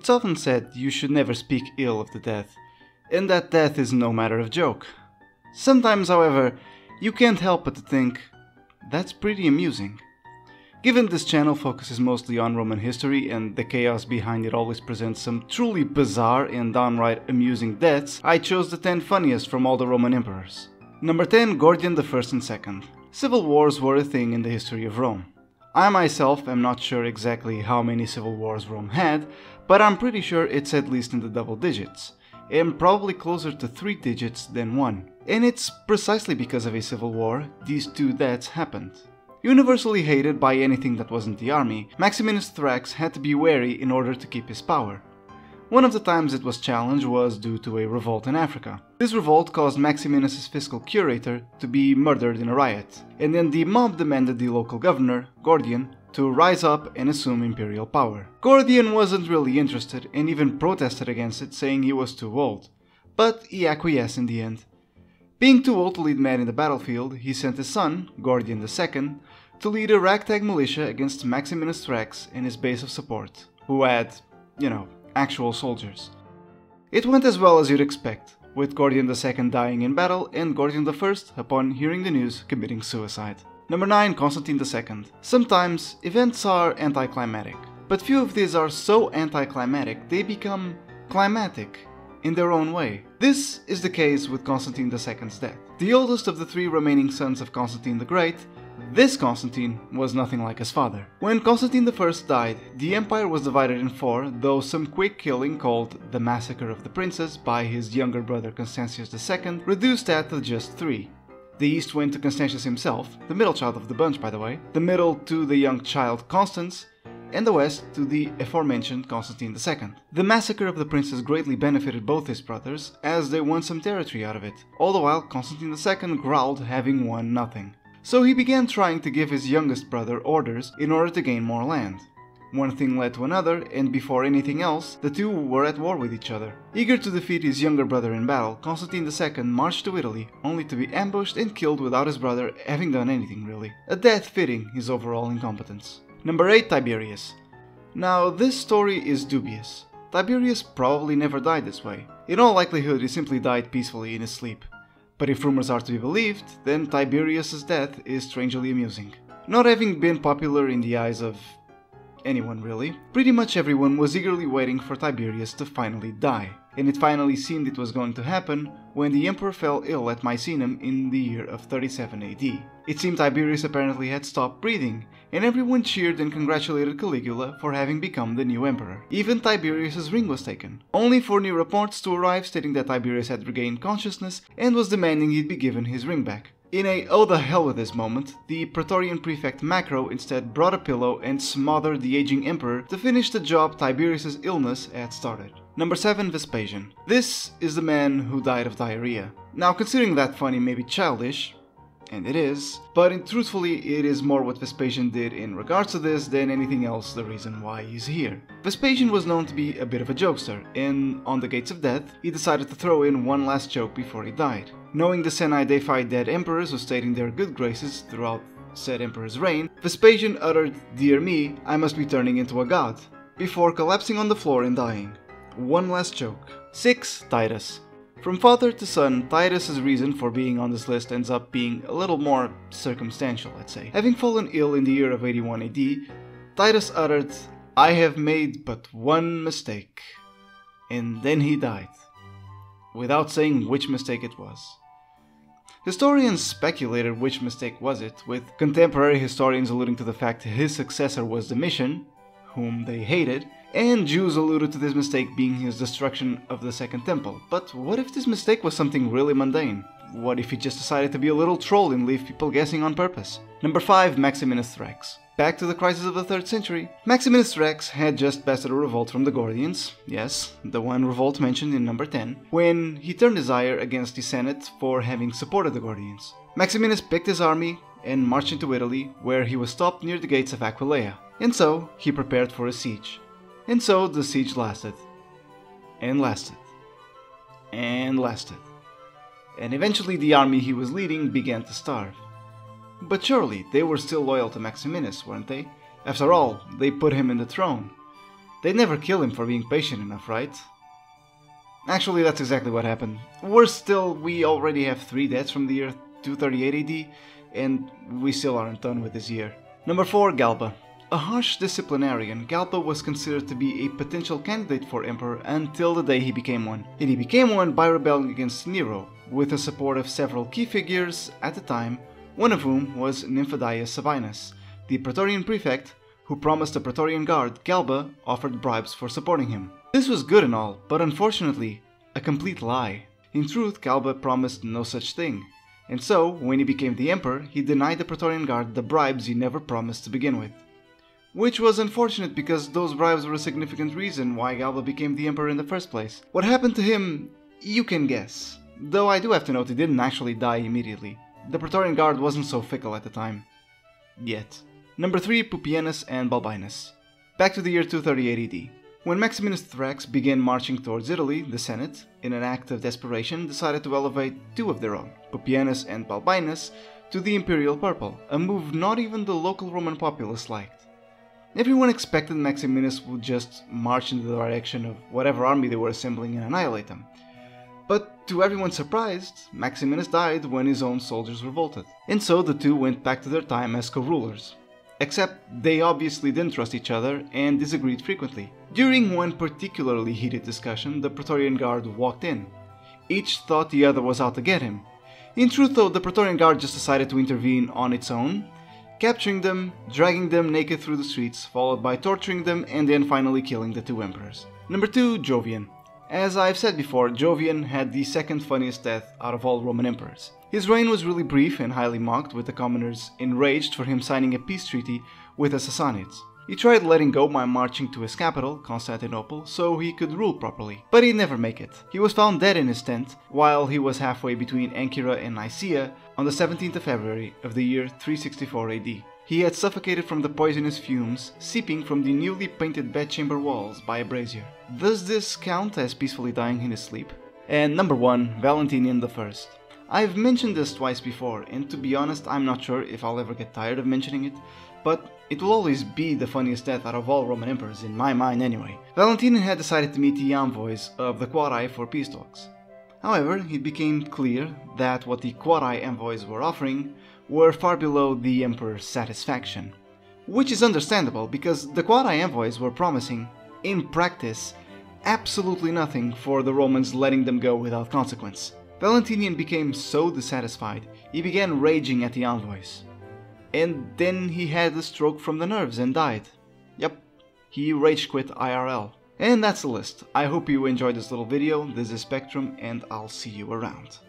It's often said you should never speak ill of the dead, and that death is no matter of joke. Sometimes, however, you can't help but to think, that's pretty amusing. Given this channel focuses mostly on Roman history and the chaos behind it always presents some truly bizarre and downright amusing deaths, I chose the 10 funniest from all the Roman emperors. Number 10, Gordian I and II. Civil wars were a thing in the history of Rome. I myself am not sure exactly how many civil wars Rome had, but I'm pretty sure it's at least in the double digits, and probably closer to 3 digits than 1. And it's precisely because of a civil war these two deaths happened. Universally hated by anything that wasn't the army, Maximus Thrax had to be wary in order to keep his power. One of the times it was challenged was due to a revolt in Africa. This revolt caused Maximinus' fiscal curator to be murdered in a riot, and then the mob demanded the local governor, Gordian, to rise up and assume imperial power. Gordian wasn't really interested and even protested against it, saying he was too old, but he acquiesced in the end. Being too old to lead men in the battlefield, he sent his son, Gordian II, to lead a ragtag militia against Maximinus Thrax and his base of support, who had, actual soldiers. It went as well as you'd expect, with Gordian II dying in battle and Gordian I, upon hearing the news, committing suicide. Number 9, Constantine II. Sometimes, events are anticlimactic, but few of these are so anticlimactic they become climatic in their own way. This is the case with Constantine II's death. The oldest of the 3 remaining sons of Constantine the Great, this Constantine was nothing like his father. When Constantine I died, the empire was divided in 4, though some quick killing called the Massacre of the Princes by his younger brother Constantius II reduced that to just 3. The east went to Constantius himself, the middle child of the bunch by the way, the middle to the young child Constans, and the west to the aforementioned Constantine II. The Massacre of the Princes greatly benefited both his brothers, as they won some territory out of it, all the while Constantine II growled having won nothing. So he began trying to give his youngest brother orders in order to gain more land. One thing led to another, and before anything else, the two were at war with each other. Eager to defeat his younger brother in battle, Constantine II marched to Italy, only to be ambushed and killed without his brother having done anything really, a death fitting his overall incompetence. Number 8, Tiberius. Now, this story is dubious. Tiberius probably never died this way. In all likelihood, he simply died peacefully in his sleep. But if rumors are to be believed, then Tiberius' death is strangely amusing. Not having been popular in the eyes of anyone really, pretty much everyone was eagerly waiting for Tiberius to finally die. And it finally seemed it was going to happen when the emperor fell ill at Misenum in the year of 37 AD. It seemed Tiberius apparently had stopped breathing, and everyone cheered and congratulated Caligula for having become the new emperor. Even Tiberius' ring was taken, only for new reports to arrive stating that Tiberius had regained consciousness and was demanding he'd be given his ring back. In a "oh the hell with this" moment, the Praetorian prefect Macro instead brought a pillow and smothered the aging emperor to finish the job Tiberius' illness had started. Number 7, Vespasian. This is the man who died of diarrhea. Now, considering that funny may be childish, and it is, but truthfully it is more what Vespasian did in regards to this than anything else the reason why he's here. Vespasian was known to be a bit of a jokester, and on the gates of death, he decided to throw in one last joke before he died. Knowing the semi-deified dead emperors who stayed in their good graces throughout said emperor's reign, Vespasian uttered, "Dear me, I must be turning into a god," before collapsing on the floor and dying. One last joke. 6. Titus. From father to son, Titus' reason for being on this list ends up being a little more circumstantial, let's say. Having fallen ill in the year of 81 AD, Titus uttered, "I have made but one mistake," and then he died, without saying which mistake it was. Historians speculated which mistake was it, with contemporary historians alluding to the fact his successor was Domitian, whom they hated, and Jews alluded to this mistake being his destruction of the Second Temple. But what if this mistake was something really mundane? What if he just decided to be a little troll and leave people guessing on purpose? Number 5, Maximinus Thrax. Back to the crisis of the 3rd century, Maximinus Thrax had just bested a revolt from the Gordians, yes, the one revolt mentioned in number 10, when he turned his ire against the Senate for having supported the Gordians. Maximinus picked his army and marched into Italy, where he was stopped near the gates of Aquileia, and so he prepared for a siege. And so the siege lasted, and lasted, and lasted, and eventually the army he was leading began to starve. But surely they were still loyal to Maximinus, weren't they? After all, they put him in the throne. They'd never kill him for being patient enough, right? Actually, that's exactly what happened. Worse still, we already have 3 deaths from the year 238 AD, and we still aren't done with this year. Number 4, Galba. A harsh disciplinarian, Galba was considered to be a potential candidate for emperor until the day he became one. And he became one by rebelling against Nero, with the support of several key figures at the time, one of whom was Nymphadius Sabinus, the Praetorian prefect, who promised the Praetorian Guard, Galba, offered bribes for supporting him. This was good and all, but unfortunately, a complete lie. In truth, Galba promised no such thing, and so, when he became the emperor, he denied the Praetorian Guard the bribes he never promised to begin with. Which was unfortunate because those bribes were a significant reason why Galba became the emperor in the first place. What happened to him, you can guess. Though I do have to note he didn't actually die immediately. The Praetorian Guard wasn't so fickle at the time. Yet. Number 3, Pianist and Brutus. Back to the year 238 AD. When Maximus Thrax began marching towards Italy, the Senate, in an act of desperation, decided to elevate 2 of their own, Pianist and Brutus, to the imperial purple, a move not even the local Roman populace liked. Everyone expected Maximinus would just march in the direction of whatever army they were assembling and annihilate them. But to everyone's surprise, Maximinus died when his own soldiers revolted, and so the 2 went back to their time as co-rulers. Except they obviously didn't trust each other and disagreed frequently. During one particularly heated discussion, the Praetorian Guard walked in. Each thought the other was out to get him. In truth though, the Praetorian Guard just decided to intervene on its own, capturing them, dragging them naked through the streets, followed by torturing them and then finally killing the 2 emperors. Number 2, Jovian. As I've said before, Jovian had the second funniest death out of all Roman emperors. His reign was really brief and highly mocked, with the commoners enraged for him signing a peace treaty with the Sassanids. He tried letting go by marching to his capital, Constantinople, so he could rule properly, but he'd never make it. He was found dead in his tent while he was halfway between Ancyra and Nicaea on the 17th of February of the year 364 AD. He had suffocated from the poisonous fumes seeping from the newly painted bedchamber walls by a brazier. Does this count as peacefully dying in his sleep? And number 1, Valentinian I. I've mentioned this twice before, and to be honest, I'm not sure if I'll ever get tired of mentioning it, but it will always be the funniest death out of all Roman emperors, in my mind anyway. Valentinian had decided to meet the envoys of the Quarii for peace talks. However, it became clear that what the Quarii envoys were offering were far below the emperor's satisfaction. Which is understandable, because the Quarii envoys were promising, in practice, absolutely nothing for the Romans letting them go without consequence. Valentinian became so dissatisfied, he began raging at the envoys. And then he had a stroke from the nerves and died. Yep, he rage quit IRL. And that's the list. I hope you enjoyed this little video. This is Spectrum, and I'll see you around.